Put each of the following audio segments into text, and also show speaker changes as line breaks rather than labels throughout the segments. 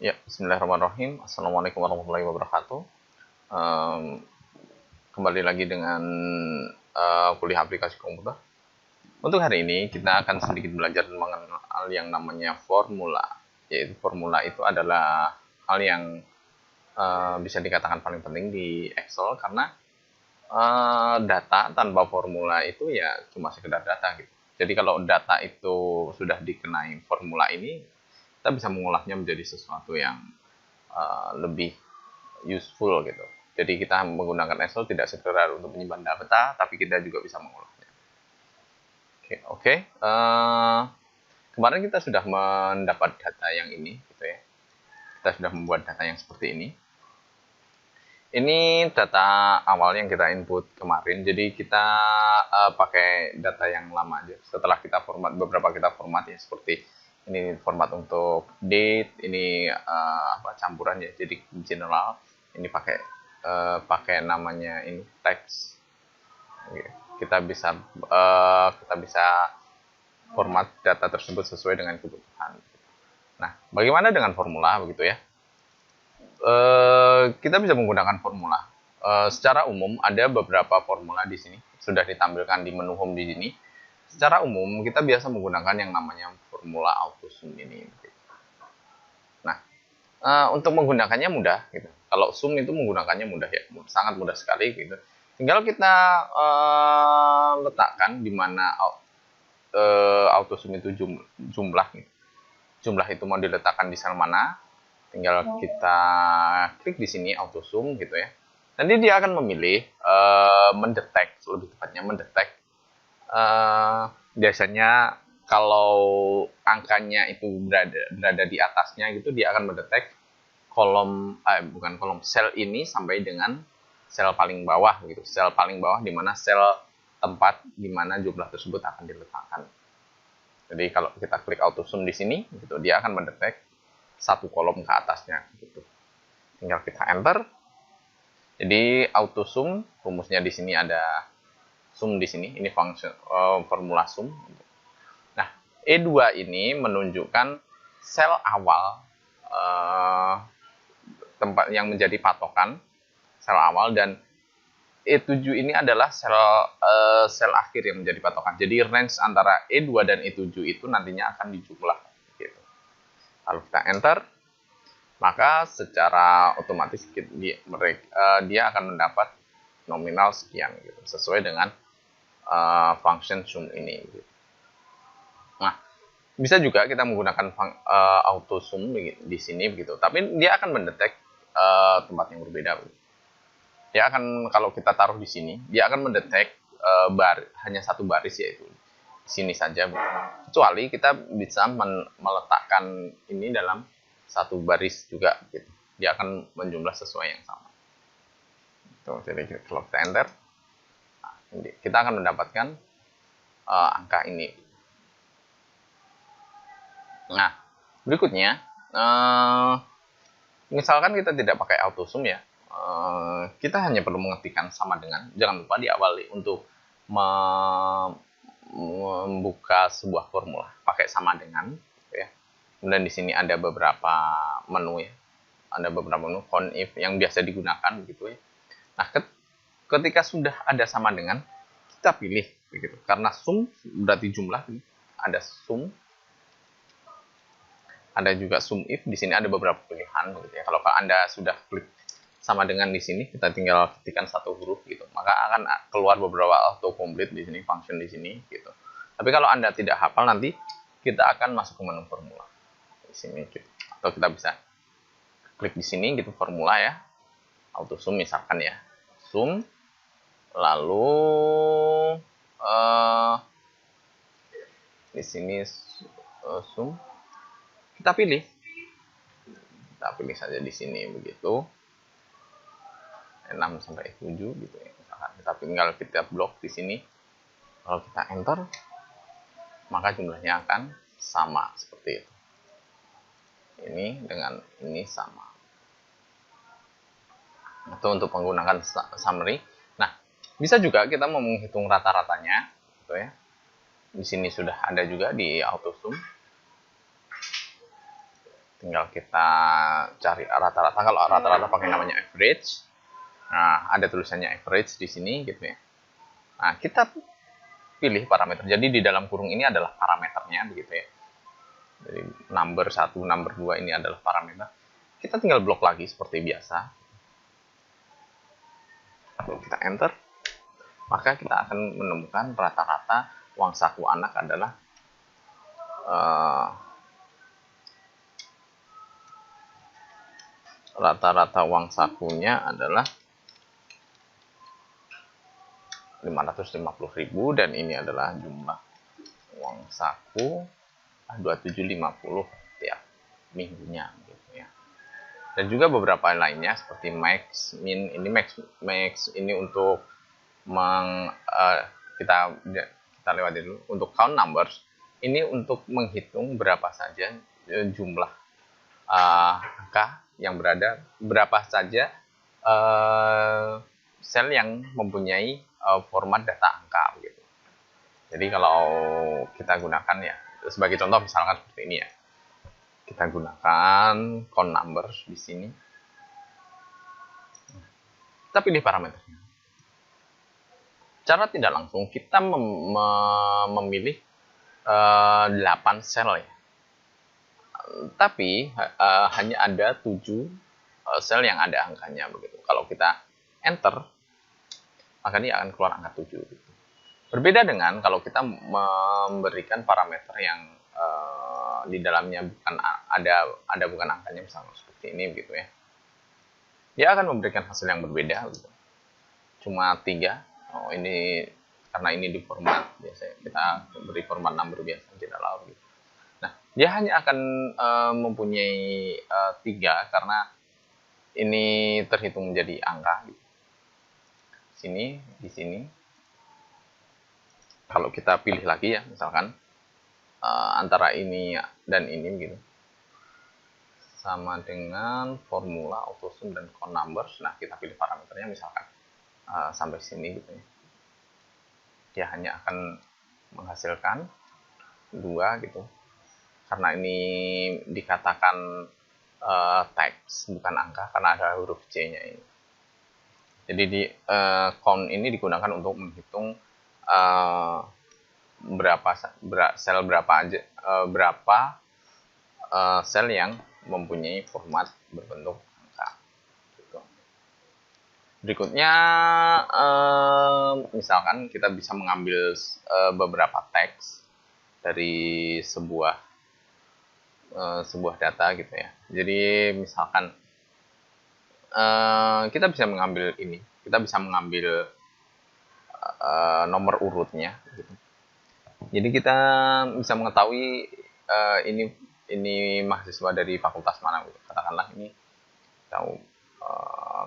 Ya, bismillahirrahmanirrahim. Assalamualaikum warahmatullahi wabarakatuh. Em, Kembali lagi dengan kuliah aplikasi komputer. Untuk hari ini kita akan sedikit belajar mengenal yang namanya formula. Yaitu formula itu adalah hal yang bisa dikatakan paling penting di Excel karena data tanpa formula itu ya cuma sekedar data gitu. Jadi kalau data itu sudah dikenai formula ini, kita bisa mengolahnya menjadi sesuatu yang lebih useful gitu. Jadi kita menggunakan Excel tidak sekedar untuk menyimpan data, tapi kita juga bisa mengolahnya. Oke. Kemarin kita sudah mendapat data yang ini, gitu ya. Kita sudah membuat data yang seperti ini. Ini data awal yang kita input kemarin. Jadi kita pakai data yang lama aja. Setelah kita format, beberapa kita format ya, seperti ini format untuk date, ini campuran ya. Jadi general, ini pakai namanya ini text. Oke. Kita bisa format data tersebut sesuai dengan kebutuhan. Nah, bagaimana dengan formula begitu ya? Kita bisa menggunakan formula. Secara umum ada beberapa formula di sini sudah ditampilkan di menu home di sini. Secara umum kita biasa menggunakan yang namanya formula AutoSum ini. Nah, untuk menggunakannya mudah gitu. Kalau sum itu menggunakannya mudah ya, sangat mudah sekali gitu. Tinggal kita letakkan di mana AutoSum itu jumlah. Jumlah itu mau diletakkan di sel mana, tinggal kita klik di sini AutoSum gitu ya. Nanti dia akan memilih mendetek, lebih tepatnya mendetek. Biasanya kalau angkanya itu berada di atasnya gitu, dia akan mendetek bukan kolom, sel ini sampai dengan sel paling bawah gitu. Sel paling bawah di mana sel tempat di mana jumlah tersebut akan diletakkan. Jadi kalau kita klik AutoSum di sini gitu, dia akan mendetek satu kolom ke atasnya gitu. Tinggal kita enter. Jadi AutoSum rumusnya di sini ada sum di sini, ini formula sum. Nah, E2 ini menunjukkan sel awal tempat yang menjadi patokan sel awal, dan E7 ini adalah sel akhir yang menjadi patokan. Jadi range antara E2 dan E7 itu nantinya akan dijumlah gitu. Kalau kita enter, maka secara otomatis dia akan mendapat nominal sekian gitu, sesuai dengan function sum ini gitu. Nah, bisa juga kita menggunakan auto sum di sini begitu, tapi dia akan mendetek tempat yang berbeda. Dia akan, kalau kita taruh di sini, dia akan mendetek hanya satu baris, yaitu di sini saja. Kecuali kita bisa meletakkan ini dalam satu baris juga gitu. Dia akan menjumlah sesuai yang sama. Tuh, jadi kalau kita enter, kita akan mendapatkan angka ini. Nah, berikutnya, misalkan kita tidak pakai AutoSum ya, kita hanya perlu mengetikkan sama dengan. Jangan lupa diawali untuk membuka sebuah formula pakai sama dengan ya. Kemudian di sini ada beberapa menu ya, ada beberapa menu conif yang biasa digunakan begitu ya. Nah, ketika sudah ada sama dengan, kita pilih begitu, karena sum berarti jumlah, ada sum, ada juga sum if. Di sini ada beberapa pilihan gitu ya. Kalau Anda sudah klik sama dengan di sini, kita tinggal ketikkan satu huruf gitu, maka akan keluar beberapa autocomplete di sini, function di sini gitu. Tapi kalau Anda tidak hafal, nanti kita akan masuk ke menu formula di sini gitu. Atau kita bisa klik di sini gitu, formula ya, auto sum misalkan ya, sum, lalu di sini sum, kita pilih saja di sini begitu, 6 sampai 7 gitu ya. Misalkan kita blok di sini. Kalau kita enter, maka jumlahnya akan sama seperti itu. Ini dengan ini sama. Itu untuk menggunakan summary. Nah, bisa juga kita mau menghitung rata-ratanya gitu ya. Di sini sudah ada juga di AutoSum. tinggal kita cari rata-rata. Kalau rata-rata pakai namanya average. Nah, ada tulisannya average di sini gitu ya. Nah, kita pilih parameter. Jadi di dalam kurung ini adalah parameternya begitu ya. Jadi number 1, number 2 ini adalah parameter. Kita tinggal blok lagi seperti biasa. Kalau kita enter, maka kita akan menemukan rata-rata uang saku anak adalah rata-rata uang sakunya adalah 550.000 dan ini adalah jumlah uang saku 2750 tiap minggunya gitu ya. Dan juga beberapa lainnya seperti max, min. Ini max ini untuk kita lewati dulu. Untuk count numbers ini untuk menghitung berapa saja jumlah angka yang berapa saja sel yang mempunyai format data angka gitu. Jadi kalau kita gunakan ya sebagai contoh misalkan seperti ini ya. Kita gunakan count numbers di sini. Kita pilih parameternya. Cara tidak langsung kita memilih 8 sel ya. Tapi hanya ada 7 sel yang ada angkanya begitu. Kalau kita enter, maka dia akan keluar angka 7 gitu. Berbeda dengan kalau kita memberikan parameter yang di dalamnya bukan angkanya, misalnya seperti ini gitu ya. Dia akan memberikan hasil yang berbeda gitu. Cuma 3. Oh, ini karena ini di format biasanya kita beri format number biasa tidak laut gitu. Nah, dia hanya akan mempunyai 3 karena ini terhitung menjadi angka gitu. Di sini. Kalau kita pilih lagi ya, misalkan antara ini dan ini gitu. Sama dengan formula autosum dan count numbers. Nah, kita pilih parameternya misalkan sampai sini gitu ya. Dia hanya akan menghasilkan 2 gitu. Karena ini dikatakan teks bukan angka karena ada huruf C-nya ini. Jadi di count ini digunakan untuk menghitung berapa sel yang mempunyai format berbentuk angka. Gitu. Berikutnya, misalkan kita bisa mengambil beberapa teks dari sebuah data gitu ya. Jadi misalkan kita bisa mengambil ini, kita bisa mengambil nomor urutnya gitu. Jadi kita bisa mengetahui ini mahasiswa dari fakultas mana gitu. Katakanlah ini tahu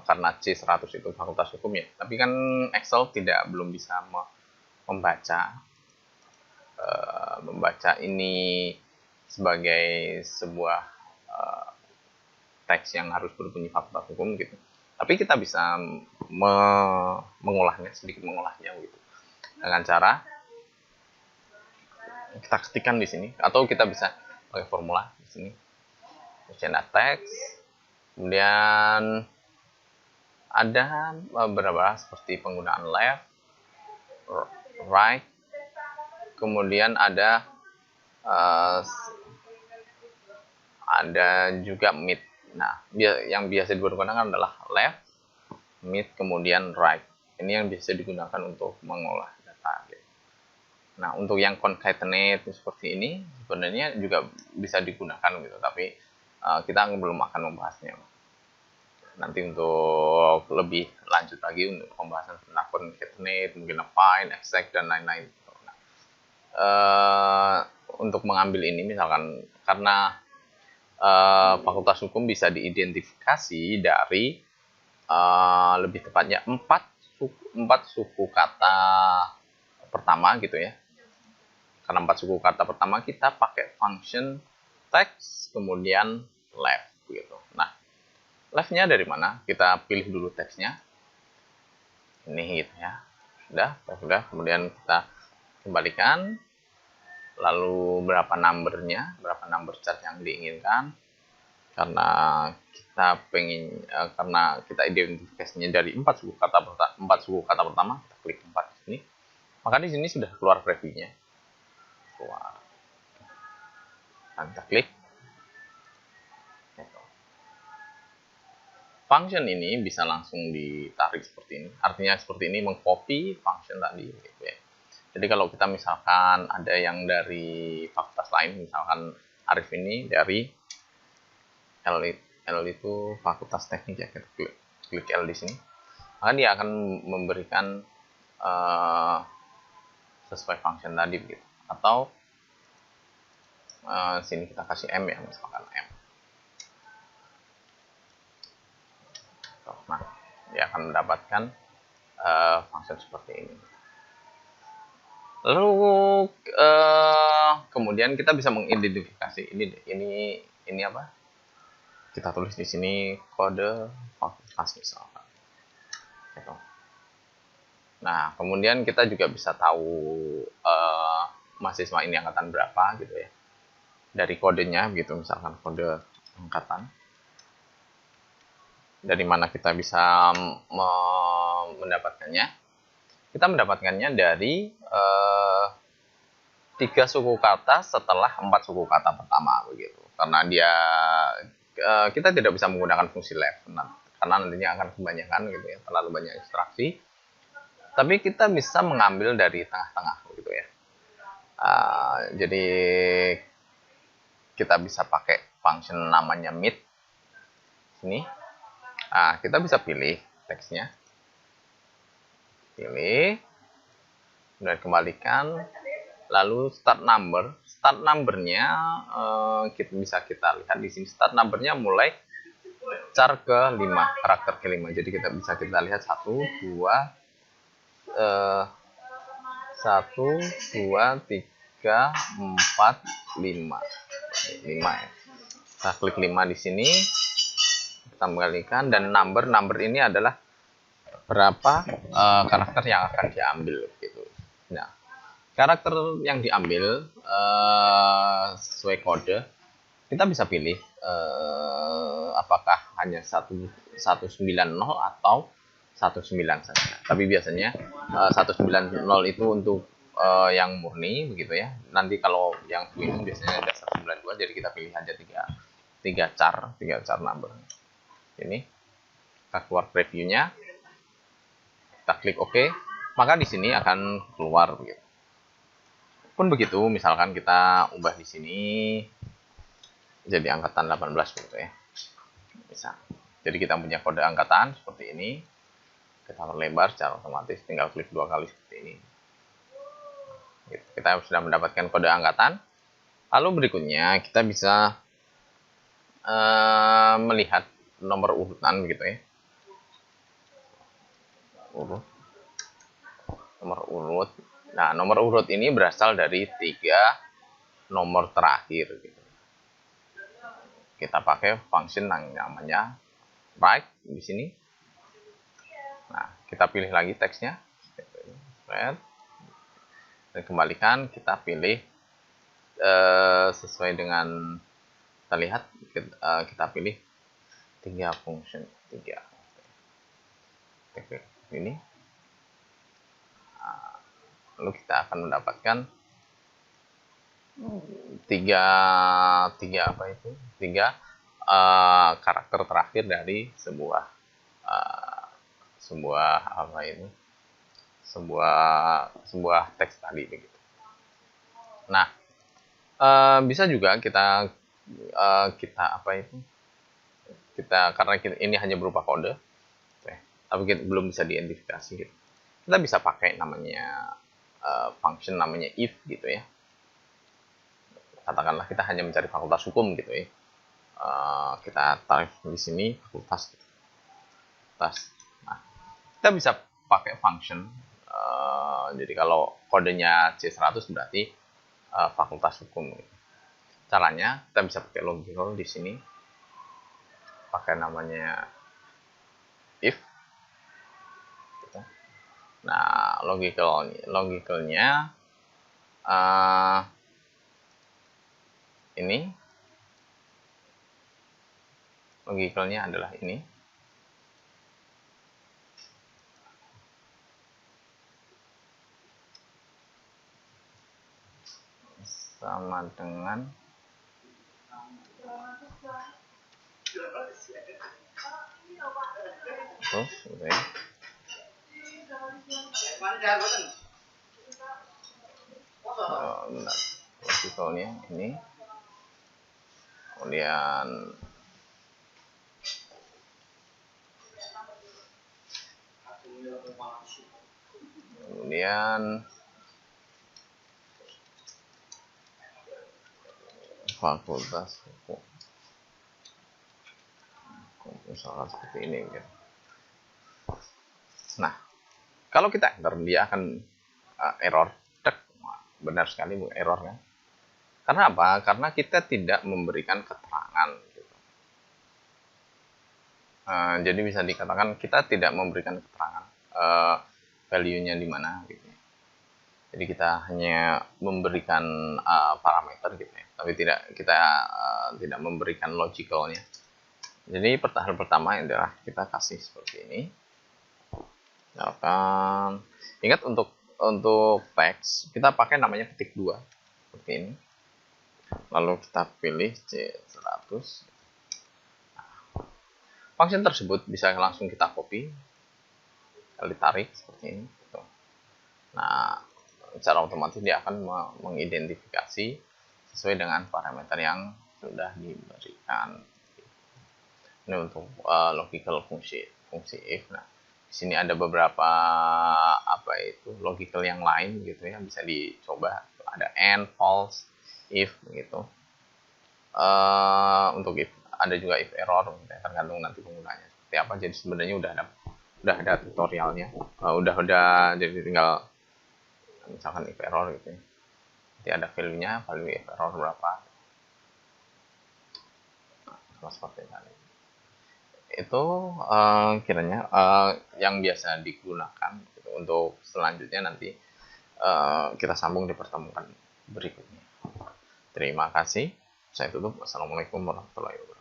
karena C100 itu fakultas hukum ya. Tapi kan Excel belum bisa membaca ini sebagai sebuah teks yang harus berbunyi fakultas hukum gitu. Tapi kita bisa sedikit mengolahnya gitu. Dengan cara kita ketikkan di sini atau kita bisa pakai formula di sini. Agenda teks. Kemudian ada beberapa seperti penggunaan left, right, kemudian ada juga mid. Nah, yang biasa digunakan adalah left, mid, kemudian right. Ini yang biasa digunakan untuk mengolah data. Nah, untuk yang concatenate seperti ini sebenarnya juga bisa digunakan gitu, tapi kita belum akan membahasnya. Nanti untuk lebih lanjut lagi untuk pembahasan tentang concatenate, mungkin find, extract, dan lain-lain. Nah, untuk mengambil ini misalkan karena fakultas hukum bisa diidentifikasi dari lebih tepatnya 4 suku kata pertama gitu ya. Karena 4 suku kata pertama kita pakai function text kemudian left gitu. Nah, leftnya dari mana? Kita pilih dulu teksnya. Ini gitu ya. Sudah. Kemudian kita kembalikan. Lalu berapa number chart yang diinginkan. karena kita pengen karena kita identifikasinya dari 4 suku kata pertama, kita klik 4 di sini. Maka di sini sudah keluar previewnya. Keluar. Nah, kita klik. Function ini bisa langsung ditarik seperti ini. Artinya seperti ini, mengcopy function tadi gitu ya. Jadi kalau kita misalkan ada yang dari fakultas lain, misalkan Arif ini dari L itu fakultas teknik ya, kita klik L di sini, maka dia akan memberikan sesuai function tadi begitu. Atau sini kita kasih M ya, misalkan M. Nah, dia akan mendapatkan function seperti ini. Lalu kemudian kita bisa mengidentifikasi ini apa? Kita tulis di sini kode fakultas misalkan. Gitu. Nah, kemudian kita juga bisa tahu mahasiswa ini angkatan berapa gitu ya. Dari kodenya gitu, misalkan kode angkatan. Dari mana kita bisa mendapatkannya? Kita mendapatkannya dari 3 suku kata setelah 4 suku kata pertama begitu. Karena dia kita tidak bisa menggunakan fungsi left karena nantinya akan kebanyakan gitu ya, terlalu banyak instruksi. Tapi kita bisa mengambil dari tengah-tengah gitu ya. Jadi kita bisa pakai function namanya mid sini. Kita bisa pilih teksnya, pilih, dan kembalikan, lalu start numbernya bisa kita lihat di sini. Start numbernya mulai char ke 5, karakter ke 5. Jadi kita bisa lihat 1 2 3 4 5 ya. Kita klik 5 di sini, kita kembalikan, dan number ini adalah berapa karakter yang akan diambil gitu. Nah, karakter yang diambil sesuai kode kita bisa pilih apakah hanya 190 atau 19 saja. Tapi biasanya 190 itu untuk yang murni begitu ya. Nanti kalau yang twin biasanya ada 192, jadi kita pilih aja 3 char number. Ini kita keluar previewnya, kita klik OK, maka di sini akan keluar begitu. Pun begitu, misalkan kita ubah di sini jadi angkatan 18 gitu ya. Bisa. Jadi kita punya kode angkatan seperti ini. Kita perlebar secara otomatis, tinggal klik 2 kali seperti ini. Kita sudah mendapatkan kode angkatan. Lalu berikutnya kita bisa melihat nomor urutan gitu ya. Nomor urut. Nah, nomor urut ini berasal dari 3 nomor terakhir gitu. Kita pakai function yang namanya write di sini. Nah, kita pilih lagi teksnya, dan kembalikan, kita pilih sesuai dengan kita lihat, kita pilih 3 function, 3 ini. Lalu kita akan mendapatkan 3 karakter terakhir dari sebuah teks tadi begitu. Nah, bisa juga kita karena ini hanya berupa kode, tapi belum bisa diidentifikasi gitu. Kita bisa pakai namanya function namanya if gitu ya. Katakanlah kita hanya mencari fakultas hukum gitu ya. Kita tarik di sini fakultas. Nah, kita bisa pakai function. Jadi kalau kodenya C100 berarti fakultas hukum. Caranya kita bisa pakai logical di sini. Pakai namanya if. Nah, logicalnya ini Logicalnya adalah ini. Sama dengan terus gitu ya. Bentar. Logicalnya ini. Kemudian fakultas hukum misalkan seperti ini gitu. Nah, kalau kita enter dia akan error. Benar sekali bu, error kan. Karena apa? Karena kita tidak memberikan keterangan gitu. Jadi bisa dikatakan kita tidak memberikan keterangan value-nya di mana gitu. Jadi kita hanya memberikan parameter gitu ya, tapi kita tidak memberikan logicalnya. Jadi pertahanan pertama adalah kita kasih seperti ini. Misalkan, ingat untuk teks kita pakai namanya ketik 2 seperti ini. Lalu kita pilih C100. Function tersebut bisa langsung kita copy, ditarik seperti ini. Nah, secara otomatis dia akan mengidentifikasi sesuai dengan parameter yang sudah diberikan. Ini untuk logical fungsi if. Nah, di sini ada beberapa logical yang lain gitu ya, bisa dicoba. Ada and, false, if begitu. Untuk if ada juga if error, tergantung nanti penggunanya seperti apa. Jadi sebenarnya udah ada tutorialnya, jadi tinggal misalkan if error gitu ya. Nanti ada value-nya, value if error berapa. Nah, seperti tadi. Itu kiranya yang biasa digunakan gitu. Untuk selanjutnya nanti kita sambung di pertemuan berikutnya. Terima kasih. Saya tutup. Wassalamualaikum warahmatullahi wabarakatuh.